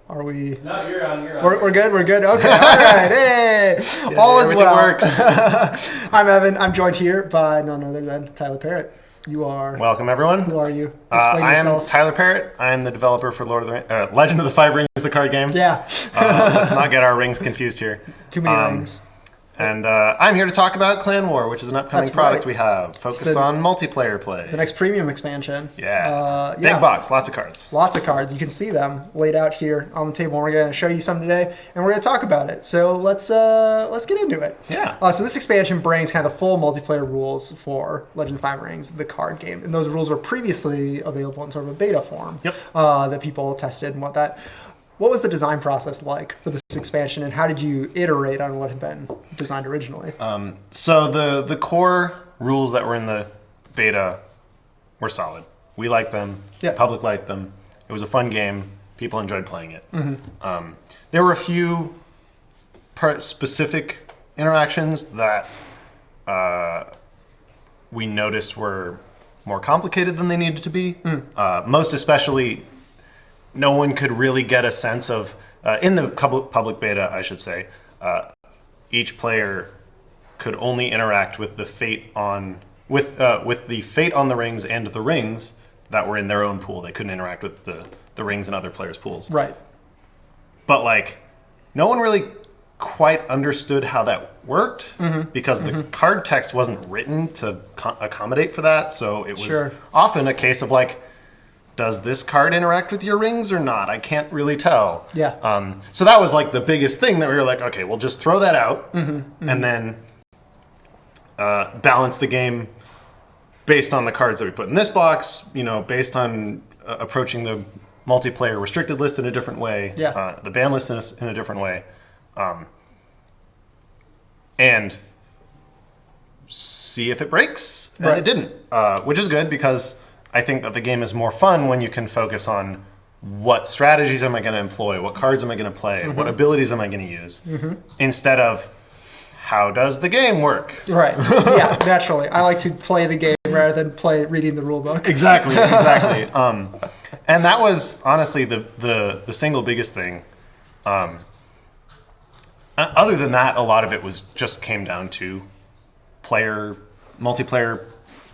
Are we? No, you're on. We're good. We're good. Okay. All right. Hey, all is well. Works. I'm Evan. I'm joined here by none other than Tyler Parrott. You are. Welcome, everyone. Who are you? Explain yourself. I am Tyler Parrott. I am the developer for Legend of the Five Rings, the card game. Yeah. Let's not get our rings confused here. Too many rings. And I'm here to talk about Clan War, which is an upcoming product we have focused on multiplayer play. The next premium expansion. Yeah. Big box, lots of cards. Lots of cards. You can see them laid out here on the table. We're going to show you some today, and we're going to talk about it. So let's get into it. Yeah. So this expansion brings kind of full multiplayer rules for Legend of the Five Rings, the card game, and those rules were previously available in sort of a beta form. Yep. That people tested and whatnot. What was the design process like for this expansion, and how did you iterate on what had been designed originally? So the core rules that were in the beta were solid. We liked them. Yeah. The public liked them. It was a fun game. People enjoyed playing it. Mm-hmm. There were a few specific interactions that we noticed were more complicated than they needed to be. Most especially, no one could really get a sense of, in the public beta, I should say, each player could only interact with the fate on the fate on the rings and the rings that were in their own pool. They couldn't interact with the rings in other players' pools. Right. But no one really quite understood how that worked because the card text wasn't written to accommodate for that. So it was often a case of does this card interact with your rings or not? I can't really tell. Yeah. So that was the biggest thing that we were okay, we'll just throw that out and then balance the game based on the cards that we put in this box, based on approaching the multiplayer restricted list in a different way, the ban list in a different way, and see if it breaks. And it didn't, which is good because I think that the game is more fun when you can focus on what strategies am I going to employ, what cards am I going to play, what abilities am I going to use, instead of how does the game work? Right. Yeah, naturally. I like to play the game rather than reading the rule book. Exactly. And that was honestly the single biggest thing. Other than that, a lot of it just came down to multiplayer,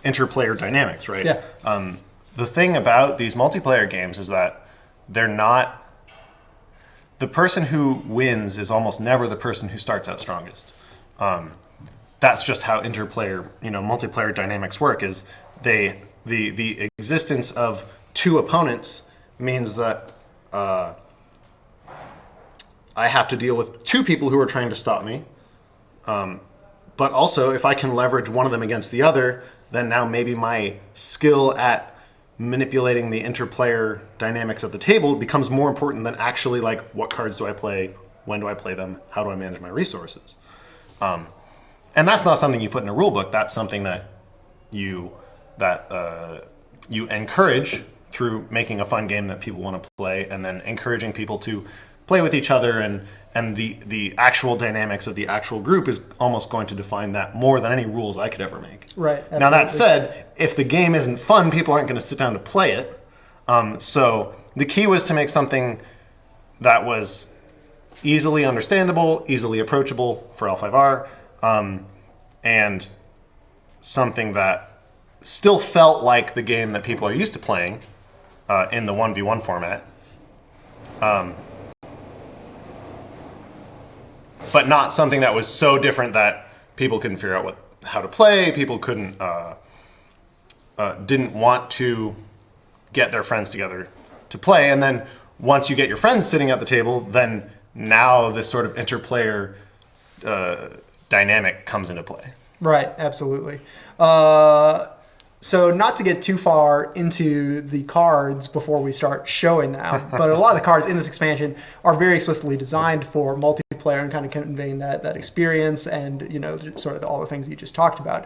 interplayer dynamics, right? Yeah. The thing about these multiplayer games is that they're not. The person who wins is almost never the person who starts out strongest. That's just how interplayer, multiplayer dynamics work. Is the existence of two opponents means that I have to deal with two people who are trying to stop me. But also, if I can leverage one of them against the other, then now maybe my skill at manipulating the interplayer dynamics at the table becomes more important than actually what cards do I play, when do I play them, how do I manage my resources. And that's not something you put in a rule book. That's something that you encourage through making a fun game that people want to play, and then encouraging people to play with each other, and the actual dynamics of the actual group is almost going to define that more than any rules I could ever make. Right. Absolutely. Now that said, if the game isn't fun, people aren't going to sit down to play it. So the key was to make something that was easily understandable, easily approachable for L5R, and something that still felt like the game that people are used to playing in the 1v1 format. But not something that was so different that people couldn't figure out how to play. People didn't want to get their friends together to play. And then once you get your friends sitting at the table, then now this sort of interplayer dynamic comes into play. Right, absolutely. So not to get too far into the cards before we start showing them, but a lot of the cards in this expansion are very explicitly designed for multiplayer and kind of conveying that experience and, sort of all the things you just talked about.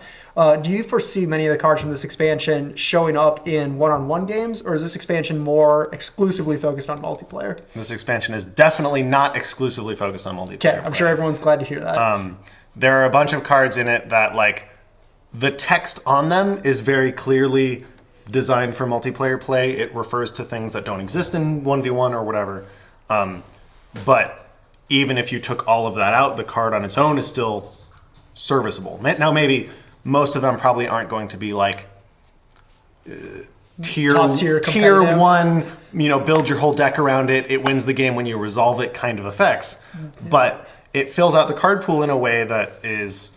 Do you foresee many of the cards from this expansion showing up in one-on-one games, or is this expansion more exclusively focused on multiplayer? This expansion is definitely not exclusively focused on multiplayer. Okay, I'm sure everyone's glad to hear that. There are a bunch of cards in it that, the text on them is very clearly designed for multiplayer play. It refers to things that don't exist in 1v1 or whatever. But even if you took all of that out, the card on its own is still serviceable. Now, maybe most of them probably aren't going to be like tier competitive. 1, build your whole deck around it. It wins the game when you resolve it kind of effects. Okay. But it fills out the card pool in a way that is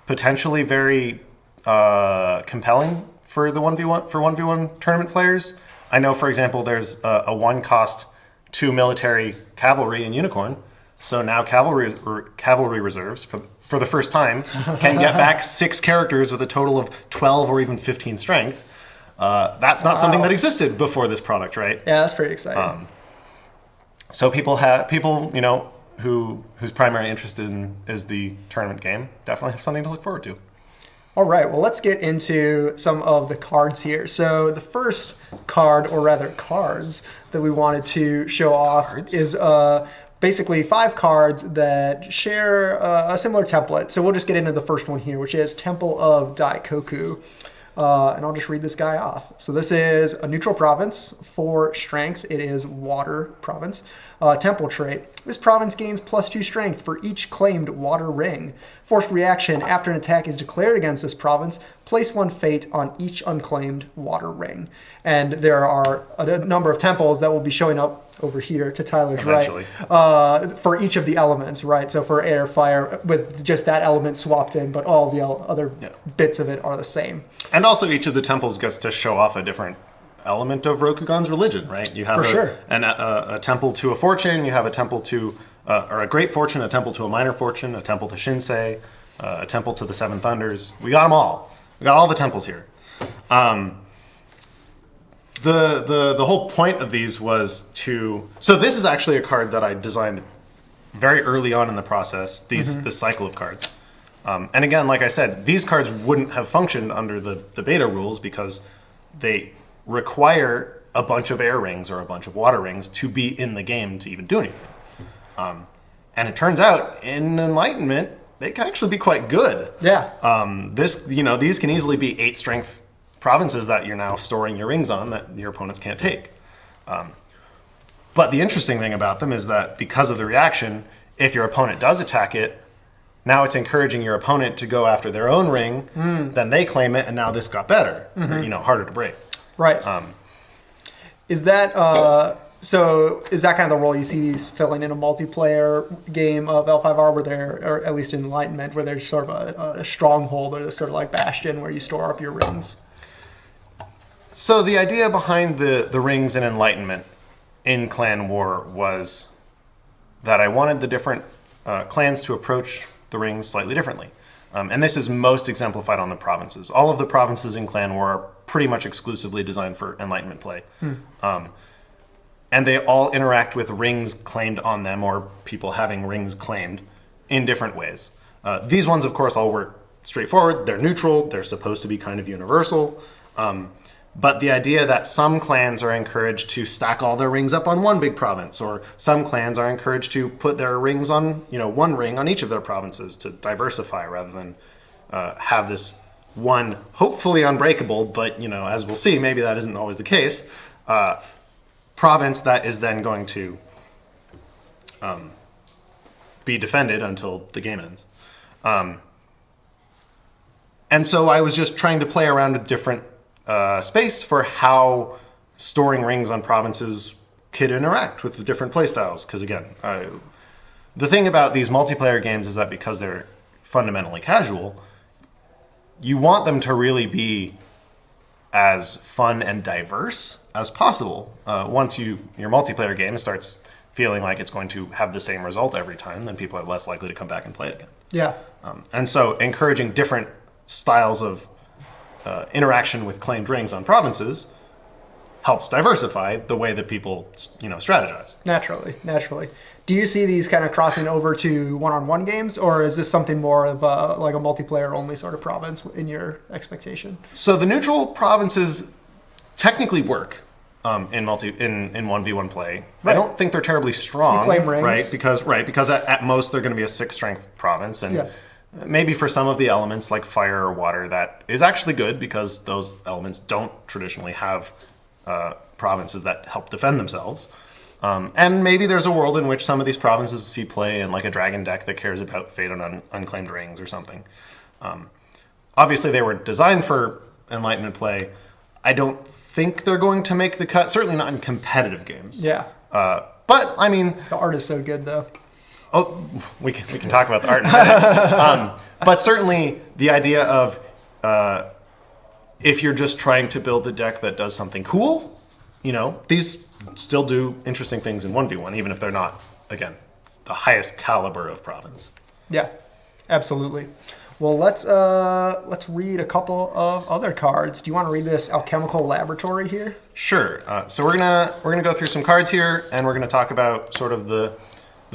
potentially very compelling for the 1v1 tournament players. I know, for example, there's a 1-cost 2 military cavalry in Unicorn. So now cavalry reserves, for the first time, can get back 6 characters with a total of 12 or even 15 strength. That's not something that existed before this product, right? Yeah, that's pretty exciting. So people whose primary interest is the tournament game definitely have something to look forward to. All right, well, let's get into some of the cards here. So the first card, or rather cards, that we wanted to show off is basically 5 cards that share a similar template. So we'll just get into the first one here, which is Temple of Daikoku. And I'll just read this guy off. So this is a neutral province for strength. It is water province. Temple trait. This province gains +2 strength for each claimed water ring. Forced reaction. After an attack is declared against this province, place 1 fate on each unclaimed water ring. And there are a number of temples that will be showing up over here to Tyler's eventually. Right, for each of the elements, right? So for air, fire, with just that element swapped in, but all the other bits of it are the same. And also each of the temples gets to show off a different element of Rokugan's religion, right? You have a temple to a fortune, you have a temple to, or a great fortune, a temple to a minor fortune, a temple to Shinsei, a temple to the Seven Thunders. We got them all. We got all the temples here. The whole point of these was to... So this is actually a card that I designed very early on in the process, this cycle of cards. And again, like I said, these cards wouldn't have functioned under the beta rules because they require a bunch of air rings or a bunch of water rings to be in the game to even do anything. And it turns out, in Enlightenment, they can actually be quite good. Yeah. These can easily be 8 strength provinces that you're now storing your rings on that your opponents can't take. But the interesting thing about them is that because of the reaction, if your opponent does attack it, now it's encouraging your opponent to go after their own ring, then they claim it, and now this got better, or, harder to break. Right. Is that kind of the role you see these filling in a multiplayer game of L5R, where they're, or at least in Enlightenment, where there's sort of a stronghold, or sort of like Bastion, where you store up your rings? So the idea behind the rings in Enlightenment in Clan War was that I wanted the different clans to approach the rings slightly differently. And this is most exemplified on the provinces. All of the provinces in Clan War are pretty much exclusively designed for Enlightenment play. And they all interact with rings claimed on them, or people having rings claimed, in different ways. These ones, of course, all work straightforward. They're neutral. They're supposed to be kind of universal. But the idea that some clans are encouraged to stack all their rings up on one big province, or some clans are encouraged to put their rings on, one ring on each of their provinces to diversify rather than have this one, hopefully unbreakable, but, as we'll see, maybe that isn't always the case, province that is then going to be defended until the game ends. And so I was just trying to play around with different space for how storing rings on provinces could interact with the different playstyles. Because again, the thing about these multiplayer games is that because they're fundamentally casual, you want them to really be as fun and diverse as possible. Once your multiplayer game starts feeling like it's going to have the same result every time, then people are less likely to come back and play it again. Yeah. And so encouraging different styles of interaction with claimed rings on provinces helps diversify the way that people, strategize. Naturally. Do you see these kind of crossing over to one-on-one games, or is this something more of like a multiplayer-only sort of province in your expectation? So the neutral provinces technically work in 1v1 play. Right. I don't think they're terribly strong, you claim rings. Because at most they're going to be a 6-strength province, and maybe for some of the elements like fire or water, that is actually good because those elements don't traditionally have provinces that help defend themselves. And maybe there's a world in which some of these provinces see play in like a dragon deck that cares about fate on unclaimed rings or something. Obviously, they were designed for Enlightenment play. I don't think they're going to make the cut, certainly not in competitive games. Yeah. But, I mean... The art is so good, though. Oh, we can talk about the art in a minute. But certainly the idea of if you're just trying to build a deck that does something cool, these still do interesting things in 1v1, even if they're not, again, the highest caliber of province. Yeah, absolutely. Well, let's read a couple of other cards. Do you want to read this Alchemical Laboratory here? Sure. So we're gonna go through some cards here, and we're gonna talk about sort of the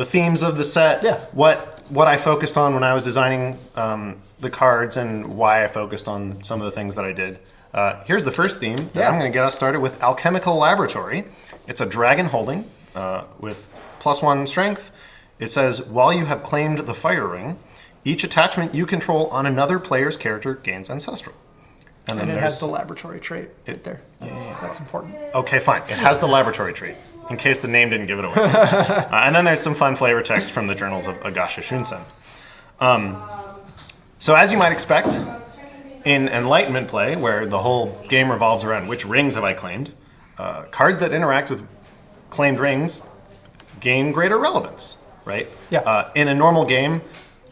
themes of the set. Yeah. What I focused on when I was designing the cards, and why I focused on some of the things that I did. Here's the first theme. Yeah. I'm gonna get us started with Alchemical Laboratory. It's a dragon holding with +1 strength. It says, while you have claimed the fire ring, each attachment you control on another player's character gains ancestral. And it has the laboratory trait right there. That's important. Okay, fine. It has the laboratory trait, in case the name didn't give it away. And then there's some fun flavor text from the journals of Agasha Shunsen. So as you might expect, in Enlightenment play, where the whole game revolves around which rings have I claimed, cards that interact with claimed rings gain greater relevance, right? Yeah. In a normal game,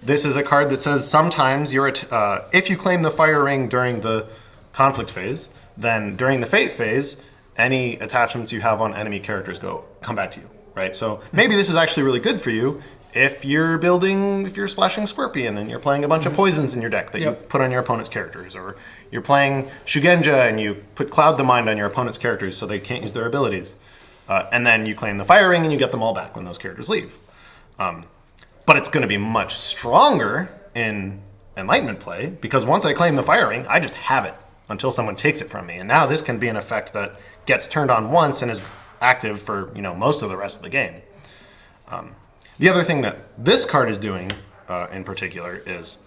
this is a card that says sometimes if you claim the fire ring during the conflict phase, then during the fate phase, any attachments you have on enemy characters come back to you, right? So maybe this is actually really good for you if you're splashing Scorpion and you're playing a bunch of poisons in your deck that you put on your opponent's characters, or you're playing Shugenja and you put Cloud the Mind on your opponent's characters so they can't use their abilities. And then you claim the fire ring and you get them all back when those characters leave. But it's going to be much stronger in Enlightenment play, because once I claim the fire ring, I just have it until someone takes it from me. And now this can be an effect that gets turned on once and is active for most of the rest of the game. The other thing that this card is doing in particular is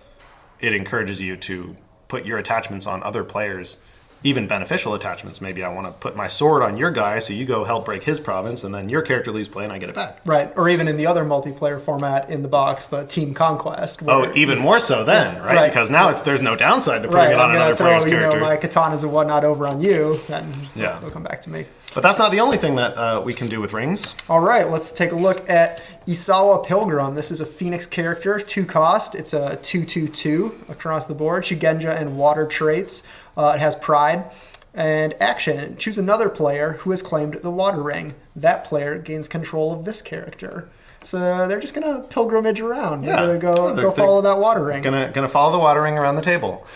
it encourages you to put your attachments on other players, even beneficial attachments. Maybe I want to put my sword on your guy, so you go help break his province, and then your character leaves play and I get it back. Right, or even in the other multiplayer format in the box, the Team Conquest. Oh, even more so then, right? Because now there's no downside to putting it on another player's character. My katanas and whatnot over on you, then they'll come back to me. But that's not the only thing that we can do with rings. All right, let's take a look at Isawa Pilgrim. This is a Phoenix character, 2 cost. It's a 2/2/2 across the board. Shugenja and water traits. It has pride. And action, choose another player who has claimed the water ring. That player gains control of this character. So they're just gonna pilgrimage around. Yeah. They're gonna go follow that water ring. Gonna follow the water ring around the table.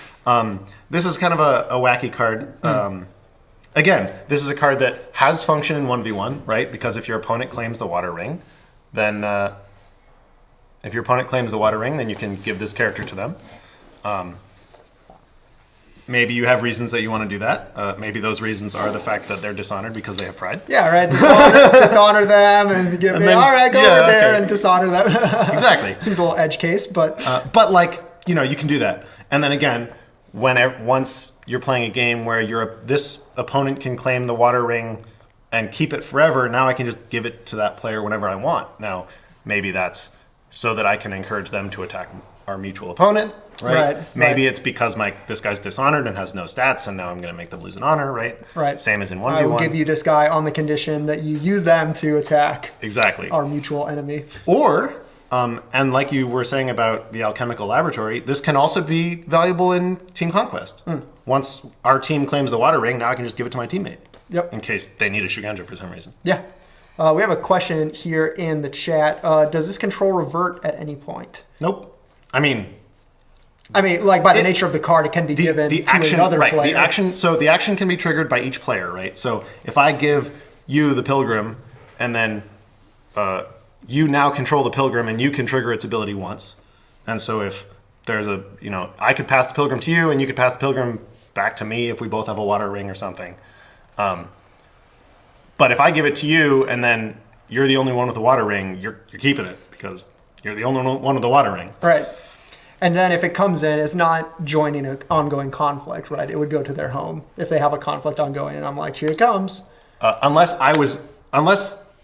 This is kind of a wacky card. Again, this is a card that has function in 1v1, right? Because if your opponent claims the water ring, then you can give this character to them. Maybe you have reasons that you want to do that. Maybe those reasons are the fact that they're dishonored because they have pride. Yeah, right. Dishonor them and give me, all right, go over there and dishonor them. Exactly. Seems a little edge case, but... you can do that. And then again, once you're playing a game where this opponent can claim the water ring and keep it forever, now I can just give it to that player whenever I want. Now, maybe that's so that I can encourage them to attack our mutual opponent. Right. Maybe it's because this guy's dishonored and has no stats, and now I'm going to make them lose an honor. Right. Same as in 1v1. I will give you this guy on the condition that you use them to attack. Exactly. Our mutual enemy. Or, and like you were saying about the Alchemical Laboratory, this can also be valuable in Team Conquest. Once our team claims the water ring, now I can just give it to my teammate. Yep. In case they need a Shugenja for some reason. Yeah. We have a question here in the chat. Does this control revert at any point? Nope. I mean, by the nature of the card, it can be given to another player. The action can be triggered by each player, right? So if I give you the Pilgrim, and then you now control the Pilgrim, and you can trigger its ability once. And so if there's I could pass the Pilgrim to you, and you could pass the Pilgrim back to me if we both have a water ring or something. But if I give it to you, and then you're the only one with the water ring, you're keeping it because you're the only one with the water ring. Right. And then if it comes in, it's not joining an ongoing conflict, right? It would go to their home if they have a conflict ongoing, and I'm like, here it comes. Unless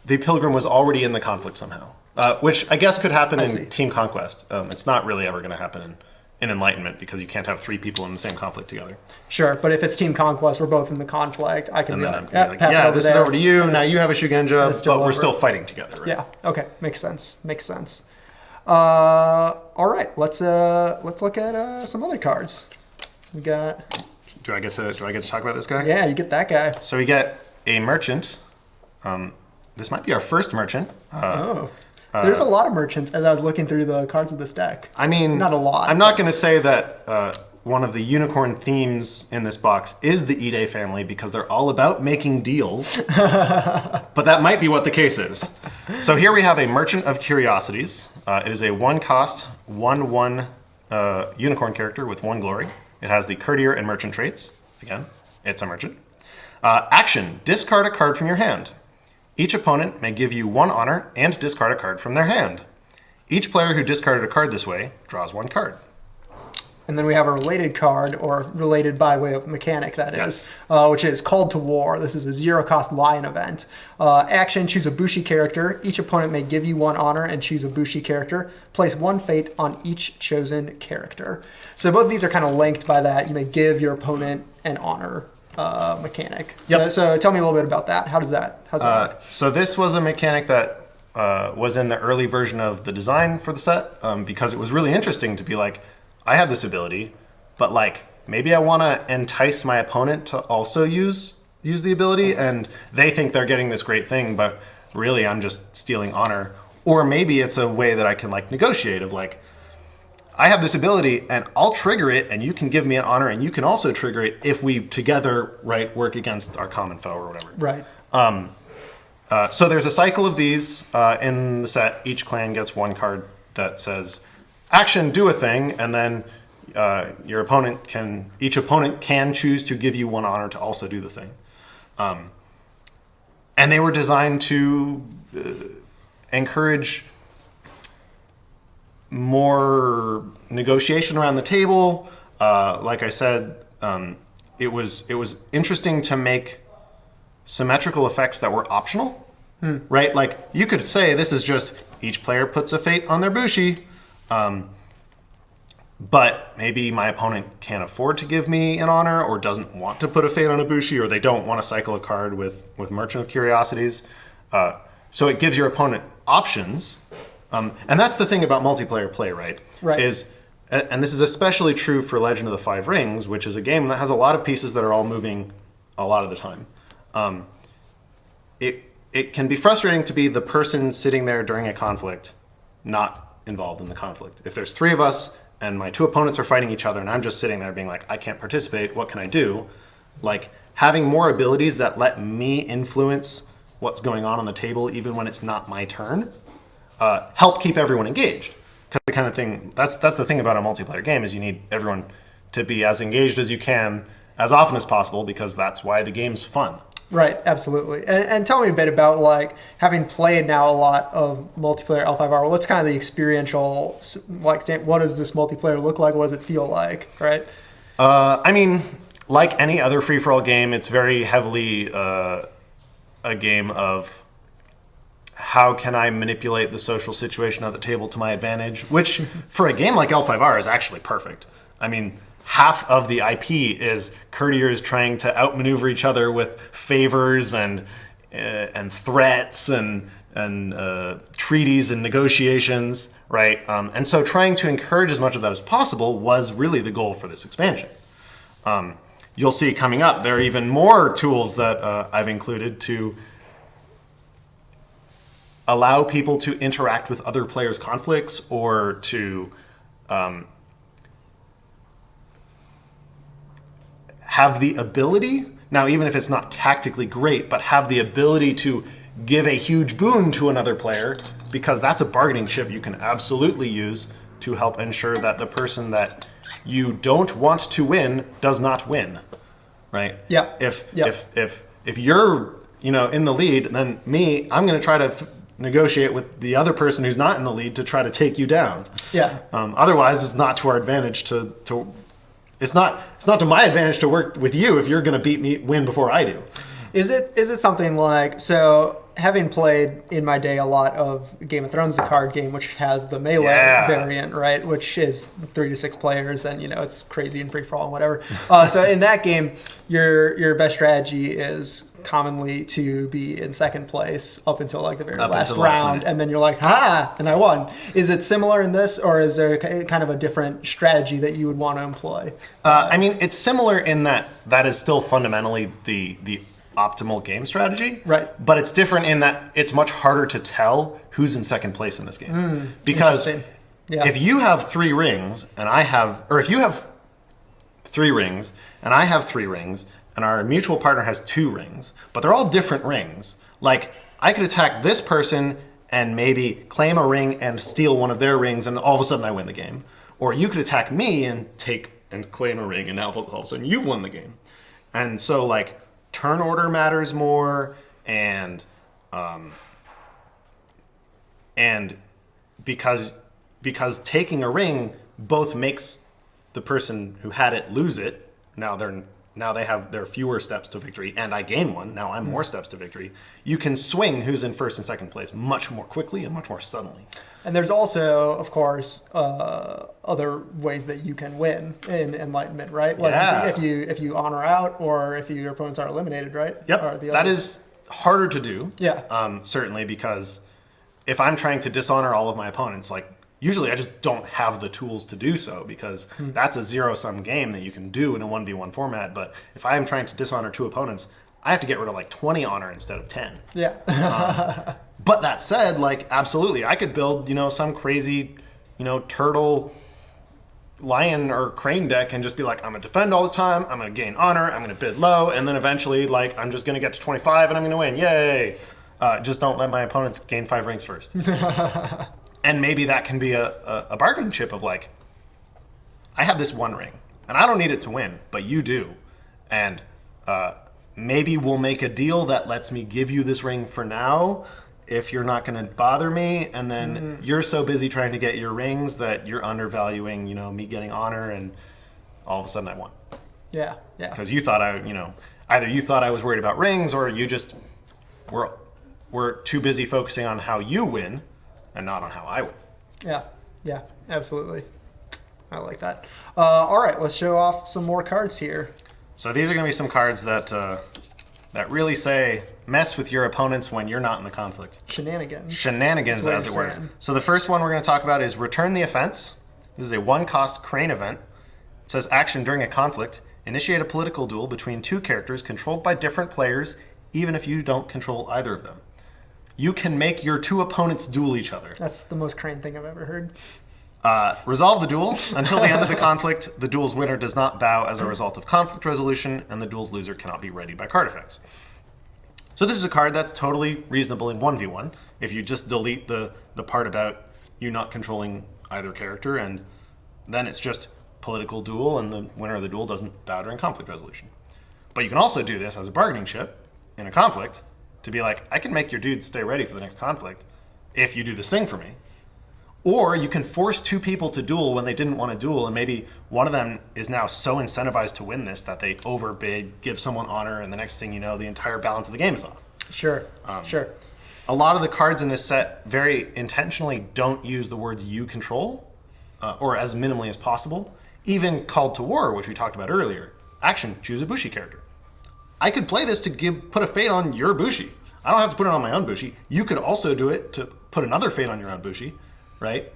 the Pilgrim was already in the conflict somehow, which I guess could happen in see. Team Conquest. It's not really ever going to happen in Enlightenment because you can't have 3 people in the same conflict together. Sure, but if it's Team Conquest, we're both in the conflict. I can And be then like, I'm gonna be like, pass it yeah, over this there. is over to you. And Now it's- you have a Shugenja, it's still but we're over. still fighting together. Right? Yeah. Okay. Makes sense. Makes sense. All right. Let's look at some other cards. We got. Do I get to talk about this guy? Yeah, you get that guy. So we get a merchant. This might be our first merchant. There's a lot of merchants as I was looking through the cards of this deck. I mean, Not a lot. I'm not going to say that one of the unicorn themes in this box is the Ide family because they're all about making deals. But that might be what the case is. So here we have a Merchant of Curiosities. It is a 1-cost, 1/1 unicorn character with 1 glory. It has the courtier and merchant traits. Again, it's a merchant. Action, discard a card from your hand. Each opponent may give you 1 honor and discard a card from their hand. Each player who discarded a card this way draws 1 card. And then we have a related card, or related by way of mechanic, that is, which is Called to War. This is a 0-cost lion event. Action, choose a Bushi character. Each opponent may give you 1 honor and choose a Bushi character. Place 1 fate on each chosen character. So both of these are kind of linked by that. You may give your opponent an honor mechanic. Yep. So tell me a little bit about that. How's that work? So this was a mechanic that was in the early version of the design for the set because it was really interesting to be like, I have this ability, but like maybe I want to entice my opponent to also use the ability, and they think they're getting this great thing, but really I'm just stealing honor. Or maybe it's a way that I can like negotiate of like, I have this ability and I'll trigger it and you can give me an honor and you can also trigger it if we together, right, work against our common foe or whatever. Right. So there's a cycle of these in the set. Each clan gets 1 card that says, action, do a thing, and then each opponent can choose to give you 1 honor to also do the thing. And they were designed to encourage more negotiation around the table. Like I said, it was interesting to make symmetrical effects that were optional, right? Like you could say this is just each player puts a fate on their Bushi, but maybe my opponent can't afford to give me an honor or doesn't want to put a fate on a Bushi, or they don't want to cycle a card with Merchant of Curiosities. So it gives your opponent options. And that's the thing about multiplayer play, right? Right. And this is especially true for Legend of the Five Rings, which is a game that has a lot of pieces that are all moving a lot of the time. It can be frustrating to be the person sitting there during a conflict, not involved in the conflict. If there's 3 of us and my 2 opponents are fighting each other and I'm just sitting there being like, I can't participate, what can I do? Like having more abilities that let me influence what's going on the table even when it's not my turn, help keep everyone engaged. Because the kind of thing, that's the thing about a multiplayer game is you need everyone to be as engaged as you can as often as possible because that's why the game's fun. Right, absolutely. And tell me a bit about, like, having played now a lot of multiplayer L5R, what's kind of the experiential, like, what does this multiplayer look like? What does it feel like, right? I mean, like any other free-for-all game, it's very heavily a game of how can I manipulate the social situation at the table to my advantage, which for a game like L5R is actually perfect. I mean, half of the IP is courtiers trying to outmaneuver each other with favors and threats and treaties and negotiations, right? And so trying to encourage as much of that as possible was really the goal for this expansion. You'll see coming up, there are even more tools that I've included to allow people to interact with other players' conflicts or to have the ability, now even if it's not tactically great, but have the ability to give a huge boon to another player, because that's a bargaining chip you can absolutely use to help ensure that the person that you don't want to win does not win, right? Yeah. If you're in the lead, then I'm going to try to negotiate with the other person who's not in the lead to try to take you down. Yeah. Otherwise, it's not to our advantage to it's not to my advantage to work with you if you're going to win before I do. Is it something like, so having played in my day a lot of Game of Thrones, the card game, which has the melee variant, right, which is 3 to 6 players, and it's crazy and free for all and whatever. So in that game, your best strategy is commonly to be in second place up until like the very last round, and then you're like, and I won. Is it similar in this, or is there kind of a different strategy that you would want to employ? I mean, it's similar in that is still fundamentally the optimal game strategy, right? But it's different in that it's much harder to tell who's in second place in this game, because if you have 3 rings and I have, or if you have 3 rings and I have 3 rings and our mutual partner has 2 rings, but they're all different rings. Like, I could attack this person and maybe claim a ring and steal one of their rings, and all of a sudden I win the game. Or you could attack me and take and claim a ring, and now all of a sudden you've won the game. And so, like, turn order matters more, and because taking a ring both makes the person who had it lose it. Now they have their fewer steps to victory, and I gain one. Now I'm more steps to victory. You can swing who's in first and second place much more quickly and much more suddenly. And there's also, of course, other ways that you can win in Enlightenment, right? Like if you honor out, or if your opponents are eliminated, right? Yep. That is harder to do. Yeah. Certainly, because if I'm trying to dishonor all of my opponents, like, usually I just don't have the tools to do so, because that's a zero-sum game that you can do in a 1v1 format. But if I am trying to dishonor 2 opponents, I have to get rid of like 20 honor instead of 10. Yeah. But that said, like, absolutely, I could build, some crazy, turtle, lion, or crane deck and just be like, I'm going to defend all the time, I'm going to gain honor, I'm going to bid low, and then eventually, like, I'm just going to get to 25 and I'm going to win. Yay! Just don't let my opponents gain 5 rings first. And maybe that can be a bargaining chip of, like, I have this 1 ring, and I don't need it to win, but you do. And maybe we'll make a deal that lets me give you this ring for now if you're not going to bother me, and then you're so busy trying to get your rings that you're undervaluing, me getting honor, and all of a sudden I won. Yeah. Because you thought either you thought I was worried about rings, or you just were too busy focusing on how you win and not on how I win. Yeah, absolutely. I like that. All right, let's show off some more cards here. So these are going to be some cards that really say, mess with your opponents when you're not in the conflict. Shenanigans, as it were. So the first one we're going to talk about is Return the Offense. This is a 1-cost crane event. It says, action during a conflict. Initiate a political duel between 2 characters controlled by different players, even if you don't control either of them. You can make your 2 opponents duel each other. That's the most crane thing I've ever heard. Resolve the duel. Until the end of the conflict, the duel's winner does not bow as a result of conflict resolution, and the duel's loser cannot be readied by card effects. So this is a card that's totally reasonable in 1v1. If you just delete the part about you not controlling either character, and then it's just political duel, and the winner of the duel doesn't bow during conflict resolution. But you can also do this as a bargaining chip in a conflict to be like, I can make your dudes stay ready for the next conflict if you do this thing for me. Or you can force 2 people to duel when they didn't want to duel, and maybe one of them is now so incentivized to win this that they overbid, give someone honor, and the next thing you know, the entire balance of the game is off. Sure. A lot of the cards in this set very intentionally don't use the words you control, or as minimally as possible. Even Called to War, which we talked about earlier. Action, choose a Bushi character. I could play this to put a fate on your Bushi. I don't have to put it on my own Bushi. You could also do it to put another fate on your own Bushi. Right?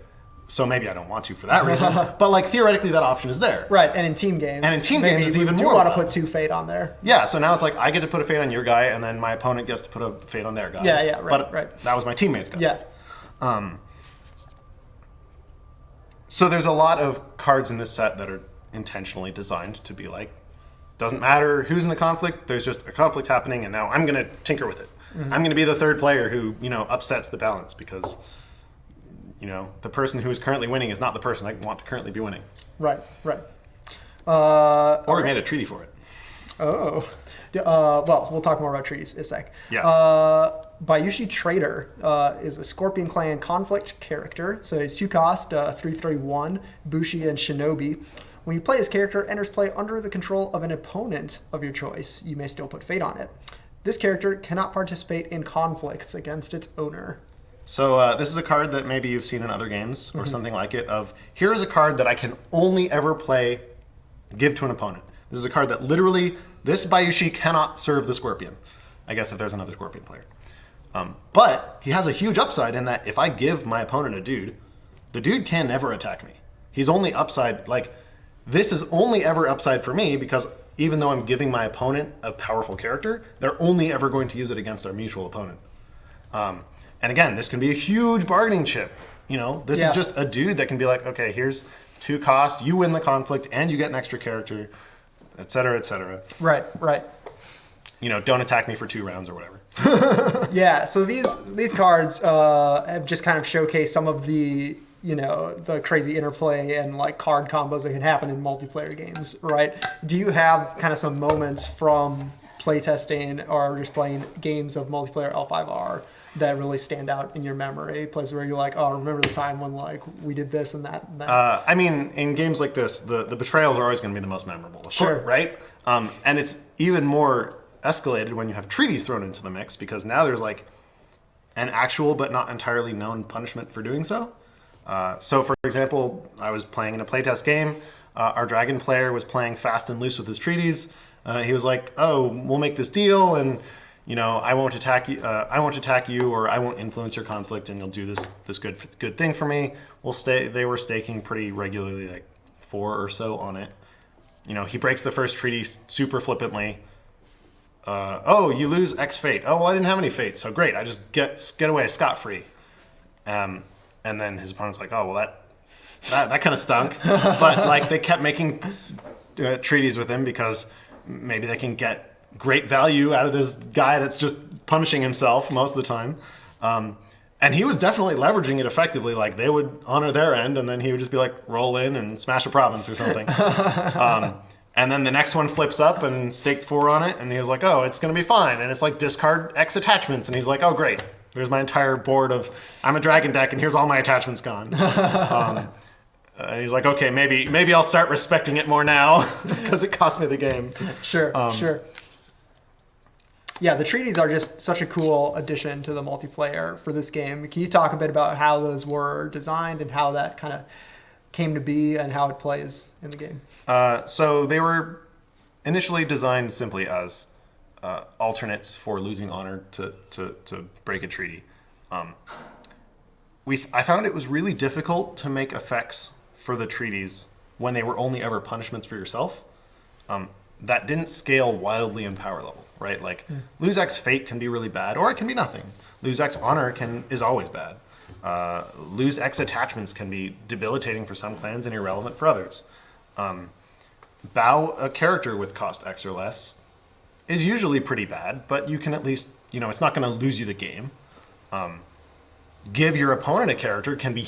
So maybe I don't want to for that reason. But, like, theoretically, that option is there. Right, and in team games. It's even more. You want to put 2 fate on there. Yeah, so now it's like I get to put a fate on your guy, and then my opponent gets to put a fate on their guy. Yeah, right. But that was my teammate's guy. Yeah. So there's a lot of cards in this set that are intentionally designed to be like, doesn't matter who's in the conflict, there's just a conflict happening, and now I'm going to tinker with it. I'm going to be the third player who, upsets the balance, because the person who is currently winning is not the person I want to currently be winning. Right. Or we made a treaty for it. Oh. Well, we'll talk more about treaties in a sec. Yeah. Bayushi Trader is a Scorpion Clan conflict character. So he's 2 cost, 3/3/1, Bushi and Shinobi. When you play his character, enters play under the control of an opponent of your choice. You may still put fate on it. This character cannot participate in conflicts against its owner. So this is a card that maybe you've seen in other games or something like it of, here is a card that I can only ever give to an opponent. This is a card that literally, this Bayushi cannot serve the Scorpion. I guess if there's another Scorpion player. But he has a huge upside in that if I give my opponent a dude, the dude can never attack me. He's only upside, like, this is only ever upside for me because even though I'm giving my opponent a powerful character, they're only ever going to use it against our mutual opponent. And again, this can be a huge bargaining chip. This is just a dude that can be like, okay, here's 2 cost, you win the conflict, and you get an extra character, et cetera, et cetera. Right. Don't attack me for 2 rounds or whatever. Yeah, so these cards have just kind of showcased some of the crazy interplay and like card combos that can happen in multiplayer games, right? Do you have kind of some moments from playtesting or just playing games of multiplayer L5R that really stand out in your memory? Places where you're like, oh, remember the time when like we did this and that and that? I mean, in games like this, the betrayals are always going to be the most memorable, sure, right? And it's even more escalated when you have treaties thrown into the mix because now there's like an actual but not entirely known punishment for doing so. So, for example, I was playing in a playtest game. Our dragon player was playing fast and loose with his treaties. He was like, "Oh, we'll make this deal, and I won't attack you. Or I won't influence your conflict, and you'll do this good thing for me." They were staking pretty regularly, like 4 or so on it. He breaks the first treaty super flippantly. Oh, you lose X fate. Oh, well, I didn't have any fate, so great. I just get away scot-free. And then his opponent's like, oh, well, that kind of stunk. But like they kept making treaties with him because maybe they can get great value out of this guy that's just punishing himself most of the time. And he was definitely leveraging it effectively. Like they would honor their end, and then he would just be like, roll in and smash a province or something. And then the next one flips up and staked 4 on it, and he was like, oh, it's going to be fine. And it's like discard X attachments. And he's like, oh, great. There's my entire board of, I'm a dragon deck, and here's all my attachments gone. And he's like, okay, maybe I'll start respecting it more now because it cost me the game. Sure. Yeah, the treaties are just such a cool addition to the multiplayer for this game. Can you talk a bit about how those were designed and how that kind of came to be and how it plays in the game? So they were initially designed simply as alternates for losing honor to break a treaty. I found it was really difficult to make effects for the treaties when they were only ever punishments for yourself. That didn't scale wildly in power level, right? Like lose X fate can be really bad, or it can be nothing. Lose X honor is always bad. Lose X attachments can be debilitating for some clans and irrelevant for others. Bow a character with cost X or less is usually pretty bad, but you can at least, it's not going to lose you the game. Give your opponent a character can be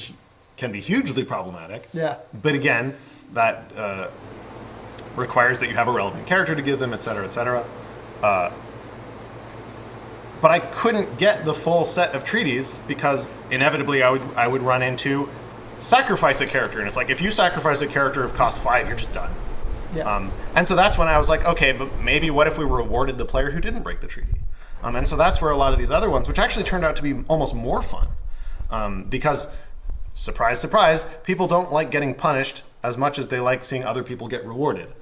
hugely problematic. Yeah. But again, that requires that you have a relevant character to give them, et cetera, et cetera. But I couldn't get the full set of treaties because inevitably I would run into sacrifice a character, and it's like if you sacrifice a character of cost 5, you're just done. Yeah. And so that's when I was like, okay, but maybe what if we rewarded the player who didn't break the treaty? And so that's where a lot of these other ones, which actually turned out to be almost more fun, because surprise, surprise, people don't like getting punished as much as they like seeing other people get rewarded.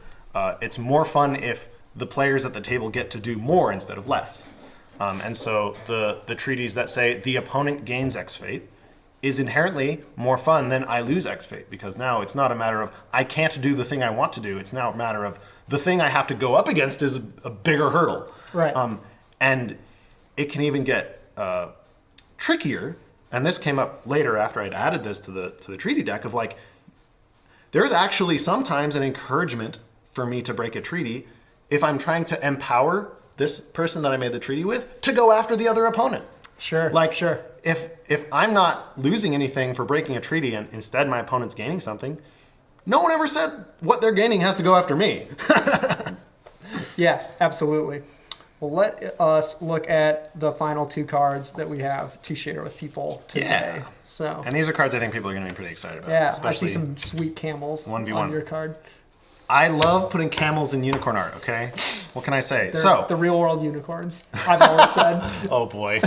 It's more fun if the players at the table get to do more instead of less. And so the treaties that say the opponent gains X fate is inherently more fun than I lose X fate, because now it's not a matter of I can't do the thing I want to do. It's now a matter of the thing I have to go up against is a bigger hurdle. Right. And it can even get trickier. And this came up later after I'd added this to the treaty deck of like, there's actually sometimes an encouragement for me to break a treaty if I'm trying to empower this person that I made the treaty with to go after the other opponent. Sure. Like, sure. If I'm not losing anything for breaking a treaty and instead my opponent's gaining something, no one ever said what they're gaining has to go after me. Yeah, absolutely. Well, let us look at the final 2 cards that we have to share with people today. Yeah. So. And these are cards I think people are going to be pretty excited about. Yeah, especially I see some sweet camels 1v1. on your card. I love putting camels in unicorn art, okay? What can I say? They're the real world unicorns, I've always said. Oh boy.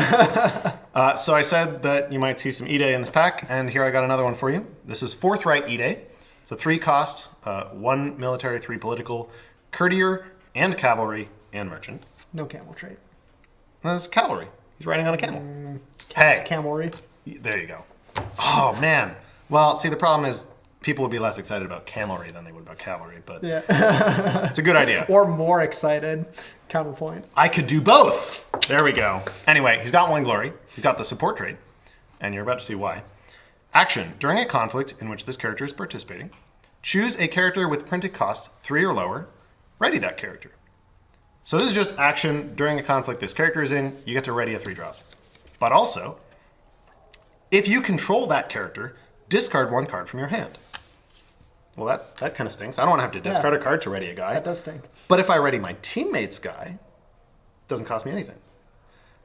So I said that you might see some E-Day in this pack, and here I got another one for you. This is Forthright E-Day. It's a 3 cost, 1 military, 3 political, courtier, and cavalry, and merchant. No camel trait. That's cavalry. He's riding on a camel. Hey. Camelry. There you go. Oh, man. Well, see, the problem is people would be less excited about camelry than they would about cavalry, but Yeah. it's a good idea. Or more excited. Counterpoint. I could do both. There we go. Anyway, he's got 1 glory. He's got the support trait, and you're about to see why. Action. During a conflict in which this character is participating, choose a character with printed cost 3 or lower. Ready that character. So this is just action during a conflict this character is in. You get to ready a 3-drop. But also, if you control that character, discard 1 card from your hand. Well, that kind of stinks. I don't want to have to discard a card to ready a guy. That does stink. But if I ready my teammate's guy, it doesn't cost me anything.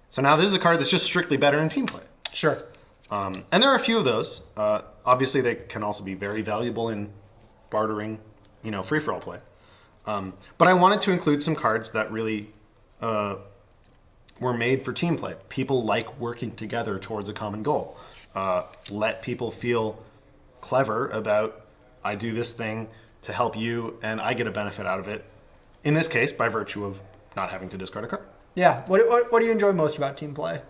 So now this is a card that's just strictly better in team play. Sure. And there are a few of those. Obviously, they can also be very valuable in bartering, free-for-all play. But I wanted to include some cards that really were made for team play. People like working together towards a common goal. Let people feel clever about, I do this thing to help you, and I get a benefit out of it. In this case, by virtue of not having to discard a card. Yeah. What do you enjoy most about team play?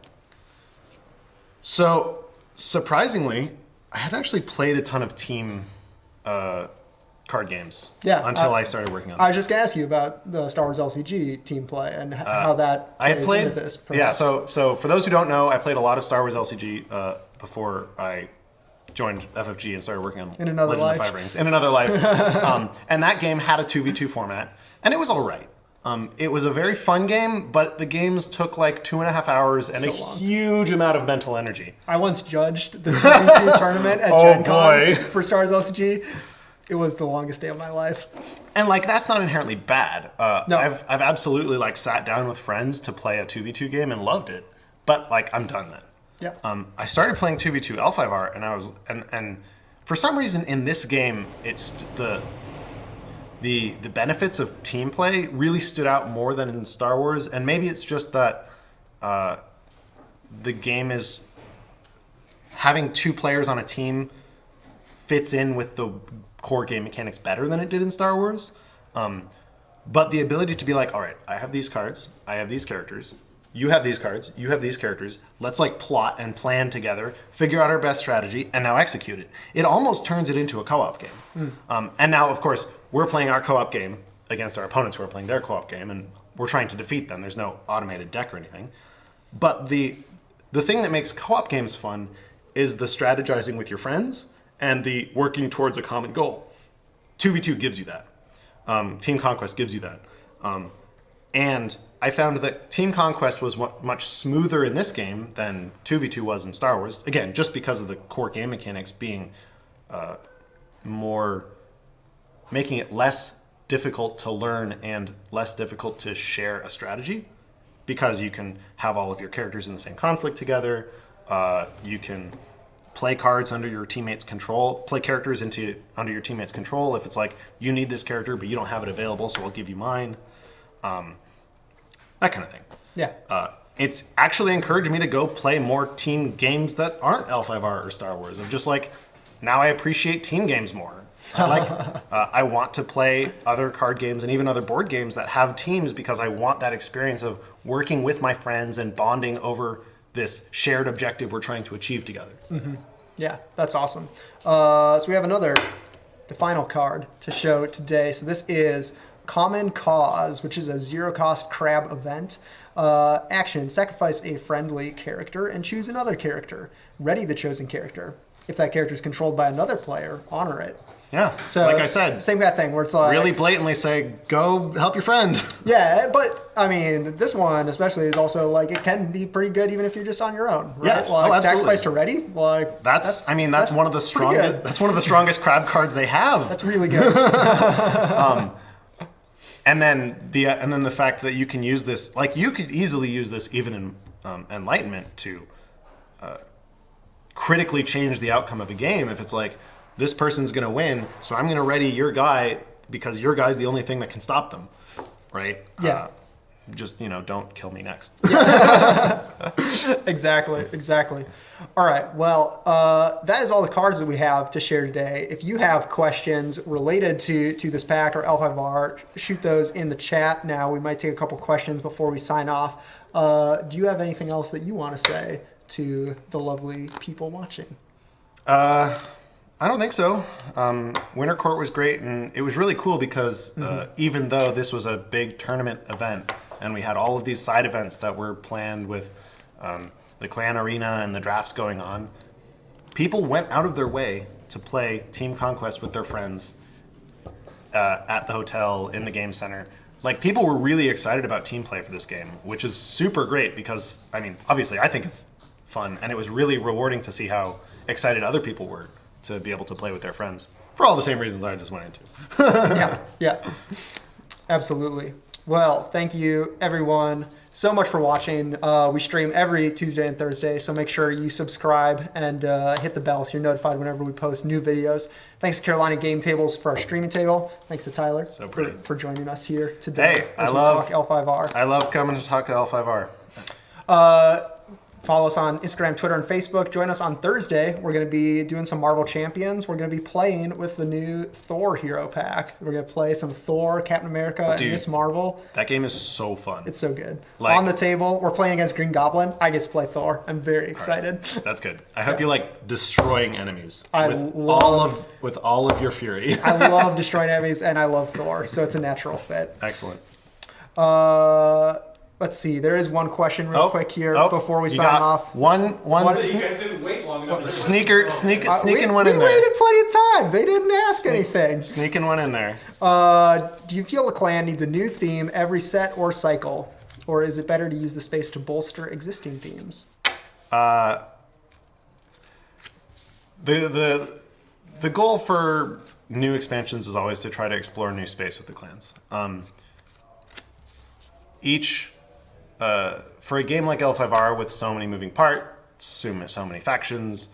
So, surprisingly, I had actually played a ton of team card games until I started working on them. I was just going to ask you about the Star Wars LCG team play and how that plays into this. Perhaps. Yeah, so for those who don't know, I played a lot of Star Wars LCG before I joined FFG and started working on Legend of the Five Rings. In another life. And that game had a 2v2 format, and it was all right. It was a very fun game, but the games took like 2.5 hours and huge amount of mental energy. I once judged the 2v2 tournament at Gen Con for Star Wars LCG. It was the longest day of my life. And that's not inherently bad. No. I've absolutely sat down with friends to play a 2v2 game and loved it. But I'm done then. Yeah. I started playing 2v2 L5R and I was and for some reason in this game it's the benefits of team play really stood out more than in Star Wars, and maybe it's just that the game is having 2 players on a team fits in with the core game mechanics better than it did in Star Wars. But the ability to be all right, I have these cards, I have these characters, you have these cards, you have these characters, let's plot and plan together, figure out our best strategy, and now execute it. It almost turns it into a co-op game. And now, of course, we're playing our co-op game against our opponents who are playing their co-op game, and we're trying to defeat them. There's no automated deck or anything. But the thing that makes co-op games fun is the strategizing with your friends and the working towards a common goal. 2v2 gives you that. Team Conquest gives you that. And I found that Team Conquest was much smoother in this game than 2v2 was in Star Wars. Again, just because of the core game mechanics being making it less difficult to learn and less difficult to share a strategy, because you can have all of your characters in the same conflict together. You can play cards under your teammates' control, play characters under your teammates' control. If it's you need this character, but you don't have it available, so I'll give you mine. That kind of thing. Yeah. It's actually encouraged me to go play more team games that aren't L5R or Star Wars. Of just now I appreciate team games more. I want to play other card games and even other board games that have teams, because I want that experience of working with my friends and bonding over this shared objective we're trying to achieve together. Mm-hmm. Yeah, that's awesome. So we have the final card to show today. So this is Common Cause, which is a 0-cost crab event. Action, sacrifice a friendly character and choose another character. Ready the chosen character. If that character is controlled by another player, honor it. Yeah, so like I said. Same kind of thing where it's really blatantly say, go help your friend. Yeah, but I mean, this one especially is also it can be pretty good even if you're just on your own, right? Yeah, absolutely. Sacrifice to ready? That's one of the strongest. That's one of the strongest crab cards they have. That's really good. And then the fact that you can use this, you could easily use this even in Enlightenment to critically change the outcome of a game. If it's this person's going to win, so I'm going to ready your guy because your guy's the only thing that can stop them, right? Yeah. Just, don't kill me next. Exactly. All right. Well, that is all the cards that we have to share today. If you have questions related to this pack or L5R, shoot those in the chat now. We might take a couple questions before we sign off. Do you have anything else that you want to say to the lovely people watching? I don't think so. Winter Court was great, and it was really cool because even though this was a big tournament event, and we had all of these side events that were planned with the clan arena and the drafts going on, people went out of their way to play Team Conquest with their friends at the hotel, in the game center. Like, people were really excited about team play for this game, which is super great because, obviously I think it's fun, and it was really rewarding to see how excited other people were to be able to play with their friends for all the same reasons I just went into. Yeah, absolutely. Well, thank you everyone so much for watching. We stream every Tuesday and Thursday, so make sure you subscribe and hit the bell so you're notified whenever we post new videos. Thanks to Carolina Game Tables for our streaming table. Thanks to Tyler for joining us here today. Hey, we talk L5R. I love coming to talk L5R. Follow us on Instagram, Twitter, and Facebook. Join us on Thursday. We're going to be doing some Marvel Champions. We're going to be playing with the new Thor hero pack. We're going to play some Thor, Captain America, and Miss Marvel. That game is so fun. It's so good. On the table, we're playing against Green Goblin. I get to play Thor. I'm very excited. Right. That's good. I hope you like destroying enemies with all of your fury. I love destroying enemies, and I love Thor, so it's a natural fit. Excellent. Let's see. There is one question real quick here before we sign off. One. You guys didn't wait long enough. Sneaking one in there. We waited plenty of time. They didn't ask anything. Sneaking one in there. Do you feel the clan needs a new theme every set or cycle, or is it better to use the space to bolster existing themes? The goal for new expansions is always to try to explore new space with the clans. For a game like L5R with so many moving parts, so many factions,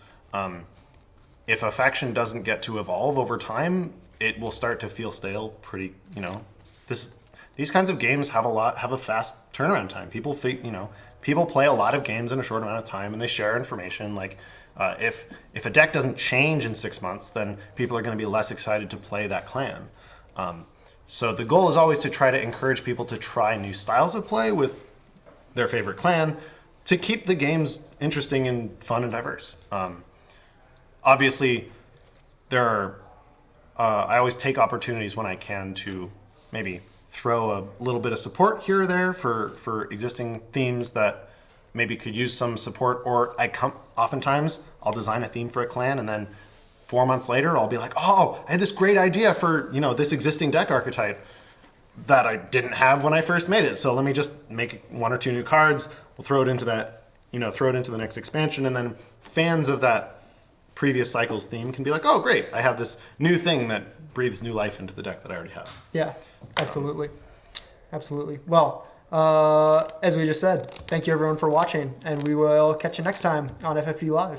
if a faction doesn't get to evolve over time, it will start to feel stale pretty, these kinds of games have a fast turnaround time. People play a lot of games in a short amount of time, and they share information. Like, if a deck doesn't change in 6 months, then people are going to be less excited to play that clan. So the goal is always to try to encourage people to try new styles of play with their favorite clan to keep the games interesting and fun and diverse. Obviously, I always take opportunities when I can to maybe throw a little bit of support here or there for existing themes that maybe could use some support, or oftentimes I'll design a theme for a clan, and then 4 months later I'll be like, oh, I had this great idea for this existing deck archetype that I didn't have when I first made it. So let me just make 1 or 2 new cards. We'll throw it into that, throw it into the next expansion, and then fans of that previous cycle's theme can be like, oh, great, I have this new thing that breathes new life into the deck that I already have. Yeah, absolutely. Absolutely. Well, as we just said, thank you everyone for watching, and we will catch you next time on FFGLive.